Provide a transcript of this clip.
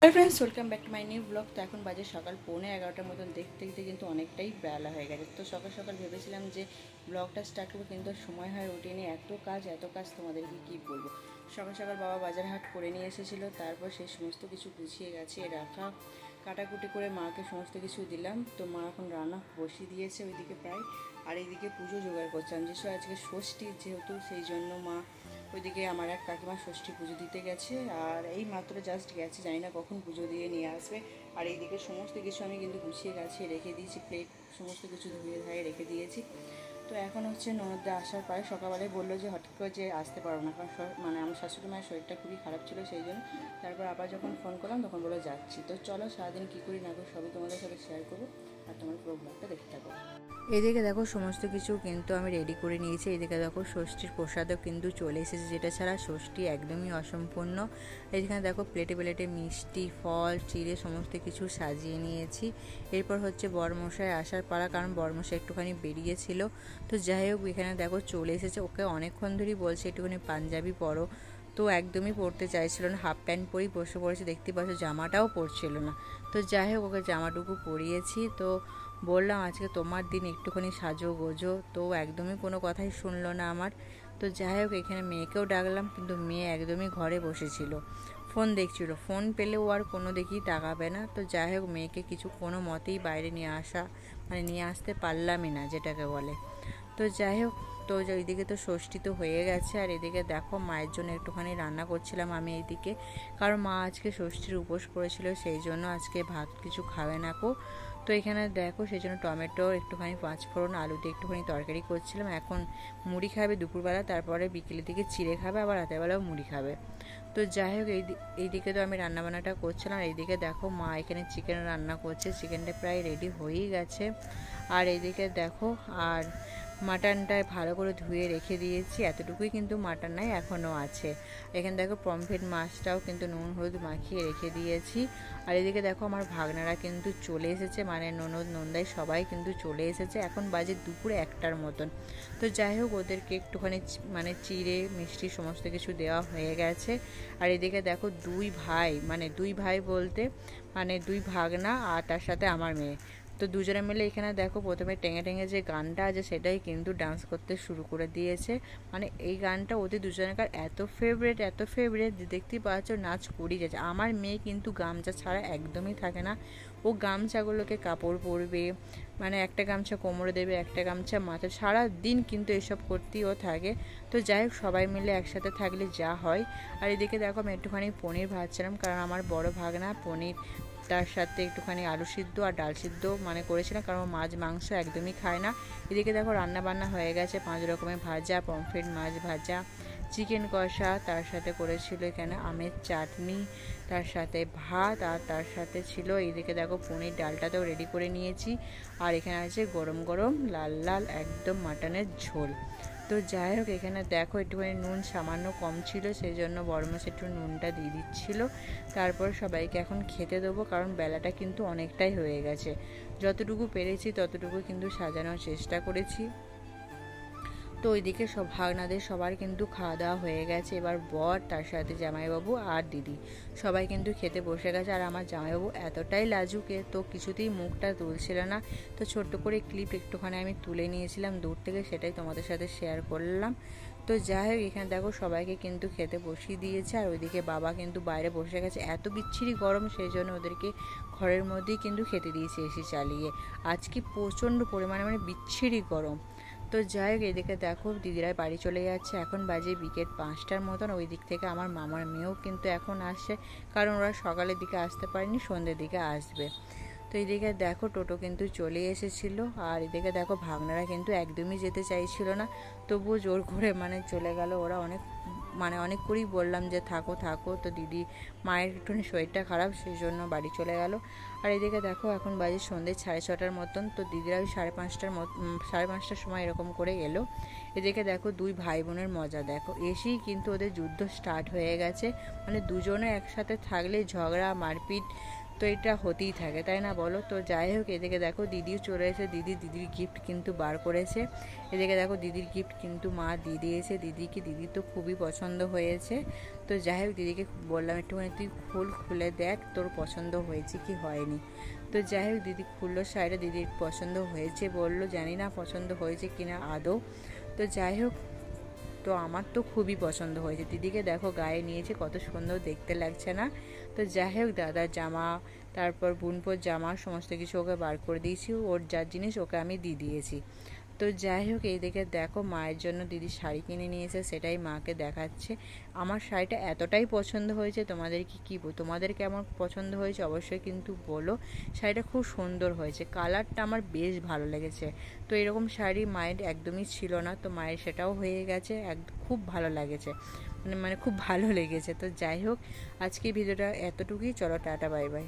Hi friends welcome back to my new blog. तो এখন বাজে সকাল 11:15 মতন। দেখতে দেখতে কিন্তু অনেকটাই বেলা হয়ে গেছে। তো সকাল সকাল ভেবেছিলাম যে ব্লগটা স্টার্ট করবো, কিন্তু সময় হয়ে ওঠেনি। এত কাজ তোমাদেরকে কি বলবো। সকাল সকাল বাবা বাজার হাট করে নিয়ে এসেছিলো, তারপর সেই সমস্ত কিছু গুছিয়ে গেছে রাখা, কাটাকুটি করে মাকে সমস্ত কিছু দিলাম। তো মা এখন রান্না বসিয়ে দিয়েছে ওইদিকে প্রায়, আর এইদিকে পুজো জোগাড় করছিলাম। যেসব আজকে ষষ্ঠী যেহেতু, সেই জন্য মা ওইদিকে আমার এক কাকিমা ষষ্ঠী পুজো দিতে গেছে, আর এই মাত্র জাস্ট গেছে, জানি না কখন পুজো দিয়ে নিয়ে আসবে। আর এইদিকে সমস্ত কিছু আমি কিন্তু গুছিয়ে গাছিয়ে রেখে দিয়েছি, প্লেট সমস্ত কিছু ধুয়ে ধায়ে রেখে দিয়েছি। তো এখন হচ্ছে ননদদা আসার পরে সকালবেলায় বললো যে হঠাৎ করে যে আসতে পারবো না, কারণ মানে আমার শাশুড়ি মায়ের শরীরটা খুবই খারাপ ছিল, সেই জন্য। তারপর আবার যখন ফোন করলাম তখন বলে যাচ্ছি। তো চলো সারাদিন কী করি না করি সবই তোমাদের সাথে শেয়ার করবো, আর তোমার পুরো ব্লগটা দেখতে থাকো। এদিকে দেখো সমস্ত কিছু কিন্তু আমি রেডি করে নিয়েছি। এদিকে দেখো ষষ্ঠীর প্রসাদও কিন্তু চলে এসেছে, যেটা ছাড়া ষষ্ঠী একদমই অসম্পূর্ণ। এখানে দেখো প্লেটে প্লেটে মিষ্টি ফল চিড়ে সমস্ত কিছু সাজিয়ে নিয়েছি। এরপর হচ্ছে বরমশাই আসার পালা, কারণ বরমশাই একটুখানি বেরিয়েছিল। তো যাই হোক এখানে দেখো চলে এসেছে। ওকে অনেকক্ষণ ধরেই বলছে একটুখানি পাঞ্জাবি পরো, তো একদমই পরতে চাইছিল না, হাফ প্যান্ট পরেই বসে পড়েছে। দেখতে পাচ্ছ জামাটাও পরছিল না। তো যাই হোক ওকে জামাটুকু পরিয়েছি। তো বললাম আজকে তোমার দিন, একটুখানি সাজো গোজো, তো একদমই কোনো কথাই শুনলো না আমার। তো যাই হোক এখানে মেয়েকেও ডাকলাম, কিন্তু মেয়ে একদমই ঘরে বসেছিল, ফোন দেখছিল। ফোন পেলেও আর কোনো দেখি তাকাবে না। তো যাই হোক মেয়েকে কোনো মতেই বাইরে নিয়ে আসতে পারলামই না, যেটাকে বলে। তো যাই হোক, তো এইদিকে তো ষষ্ঠী তো হয়ে গেছে, আর এদিকে দেখো মায়ের জন্য একটুখানি রান্না করছিলাম আমি এইদিকে, কারণ মা আজকে ষষ্ঠীর উপোস করেছিল, সেই জন্য আজকে ভাত কিছু খাবে না কো। তো এখানে দেখো সেই জন্য টমেটো একটুখানি পাঁচফোড়ন আলু দিয়ে একটুখানি তরকারি করছিলাম। এখন মুড়ি খাবে দুপুরবেলা, তারপরে বিকেলের দিকে চিড়ে খাবে, আবার রাতেরবেলাও মুড়ি খাবে। তো যাই হোক এইদিকে তো আমি রান্নাবান্নাটা করছিলাম। এইদিকে দেখো মা এখানে চিকেন রান্না করছে, চিকেনটা প্রায় রেডি হয়েই গেছে। আর এইদিকে দেখো আর মাটনটায় ভালো করে ধুয়ে রেখে দিয়েছি, এতটুকুই কিন্তু মাটন নাই, এখনও আছে। এখানে দেখো পমফ্রেট মাছটাও কিন্তু নুন হলুদ মাখিয়ে রেখে দিয়েছি। আর এদিকে দেখো আমার ভাগনারা কিন্তু চলে এসেছে, মানে ননদ নন্দাই সবাই কিন্তু চলে এসেছে। এখন বাজে দুপুরে 1টার মতন। তো যাই হোক ওদেরকে একটুখানি মানে চিড়ে মিষ্টি সমস্ত কিছু দেওয়া হয়ে গেছে। আর এদিকে দেখো দুই ভাই বলতে মানে দুই ভাগনা, আর তার সাথে আমার মেয়ে। তো দুজনে মিলে এখানে দেখো প্রথমে টেঙে টেঙে যে গানটা আছে সেটাই কিন্তু ডান্স করতে শুরু করে দিয়েছে। মানে এই গানটা ওদের দুজনকার এত ফেভারিট দেখতেই পাচ্ছ, নাচ করেই যাচ্ছে। আমার মেয়ে কিন্তু গামছা ছাড়া একদমই থাকে না, ও গামছাগুলোকে কাপড় পরবে, মানে একটা গামছা কোমরে দেবে, একটা গামছা মাথা, সারা দিন কিন্তু এসব করতেই ও থাকে। তো যাই হোক সবাই মিলে একসাথে থাকলে যা হয়। আর এদিকে দেখো আমি একটুখানি পনির ভাজছিলাম, কারণ আমার বড় ভাগনা পনির, তার সাথে একটুখানি আলু সিদ্ধ আর ডাল সিদ্ধ মানে করেছিলাম, কারণ মাছ মাংস একদমই খায় না। এদিকে দেখো রান্না বান্না হয়ে গেছে, 5 রকমের ভাজা, পমফ্রেট মাছ ভাজা, চিকেন কষা, তার সাথে করেছিল এখানে আমের চাটনি, তার সাথে ভাত, আর তার সাথে ছিল এইদিকে দেখো পনির ডালটাতেও রেডি করে নিয়েছি। আর এখানে আছে গরম গরম লাল লাল একদম মাটনের ঝোল। তো যাই হোক এখানে দেখো একটুখানি নুন সামান্য কম ছিল, সেই জন্য বড়মাস একটু নুনটা দিয়ে দিচ্ছিলো। তারপর সবাইকে এখন খেতে দেবো, কারণ বেলাটা কিন্তু অনেকটাই হয়ে গেছে। যতটুকু পেরেছি ততটুকু কিন্তু সাজানোর চেষ্টা করেছি। তো ওইদিকে সব ভাগনাদের সবার কিন্তু খাওয়া দাওয়া হয়ে গেছে। এবার বর, তার সাথে জামাইবাবু আর দিদি সবাই কিন্তু খেতে বসে গেছে। আর আমার জামাইবাবু এতটাই লাজুকে, তো কিছুতেই মুখটা তুলছিল না। তো ছোট্ট করে ক্লিপ একটুখানি আমি তুলে নিয়েছিলাম দূর থেকে, সেটাই তোমাদের সাথে শেয়ার করলাম। তো যাই হোক এখানে দেখো সবাইকে কিন্তু খেতে বসিয়ে দিয়েছে। আর ওইদিকে বাবা কিন্তু বাইরে বসে গেছে, এত বিচ্ছিরি গরম, সেই জন্য ওদেরকে ঘরের মধ্যেই কিন্তু খেতে দিয়েছে এসি চালিয়ে। আজকে প্রচণ্ড পরিমাণে মানে বিচ্ছিরি গরম। তো যাই হোক এদিকে দেখো দিদিরা বাড়ি চলে যাচ্ছে, এখন বাজে বিকেল 5টার মতন। ওই দিক থেকে আমার মামার মেয়েও কিন্তু এখন আসছে, কারণ ওরা সকালের দিকে আসতে পারেনি, সন্ধ্যের দিকে আসবে। তো এদিকে দেখো টোটো কিন্তু চলে এসেছিলো। আর এদিকে দেখো ভাগনারা কিন্তু একদমই যেতে চাইছিল না, তবুও জোর করে মানে চলে গেল ওরা। অনেক করেই বললাম যে থাকো থাকো, তো দিদি মায়ের একটুখানি শরীরটা খারাপ, সেই জন্য বাড়ি চলে গেল। আর এদিকে দেখো এখন বাজে সন্ধ্যে 6:30টার মতন। তো দিদিরা ওই 5:30টার সময় এরকম করে এলো। এদিকে দেখো দুই ভাই বোনের মজা দেখো, এসেই কিন্তু ওদের যুদ্ধ স্টার্ট হয়ে গেছে। মানে দুজনে একসাথে থাকলে ঝগড়া মারপিট তো এটা হতেই থাকে, তাই না বলো? তো যাই হোক, এদিকে দেখো দিদিও চলে এসে দিদির গিফট কিন্তু বার করেছে। এদিকে দেখো দিদির গিফট কিন্তু মা দিয়ে দিয়েছে দিদিকে। দিদি তো খুবই পছন্দ হয়েছে। তো যাই হোক, দিদিকে বললাম একটুখানি তুই খুলে দেখ তোর পছন্দ হয়েছে কি হয়নি। তো যাই হোক, দিদি খুললো শাড়িটা, দিদির পছন্দ হয়েছে বললো, জানি না পছন্দ হয়েছে কিনা আদৌ। তো যাই হোক, তো আমার তো খুবই পছন্দ হয়েছে। দিদিকে দেখো গায়ে নিয়েছে, কত সুন্দর দেখতে লাগছে না? তো যাই হোক, দাদার জামা, তারপর বোনপোর জামা, সমস্ত কিছু ওকে বার করে দিয়েছি। ওর যার জিনিস ওকে আমি দিয়ে দিয়েছি। তো যাই হোক, এই দিকে দেখো মায়ের জন্য দিদি শাড়ি কিনে নিয়েছে, সেটাই মাকে দেখাচ্ছে। আমার শাড়িটা এতটাই পছন্দ হয়েছে, তোমাদের কেমন পছন্দ হয়েছে অবশ্যই কিন্তু বলো। শাড়িটা খুব সুন্দর হয়েছে, কালারটা আমার বেশ ভালো লেগেছে। তো এরকম শাড়ি মায়ের একদমই ছিল না, তো মায়ের সেটাও হয়ে গেছে, খুব ভালো লাগেছে, মানে খুব ভালো লেগেছে। তো যাই হোক, আজকে ভিডিওটা এতটুকুই। চলো টাটা, বাই বাই।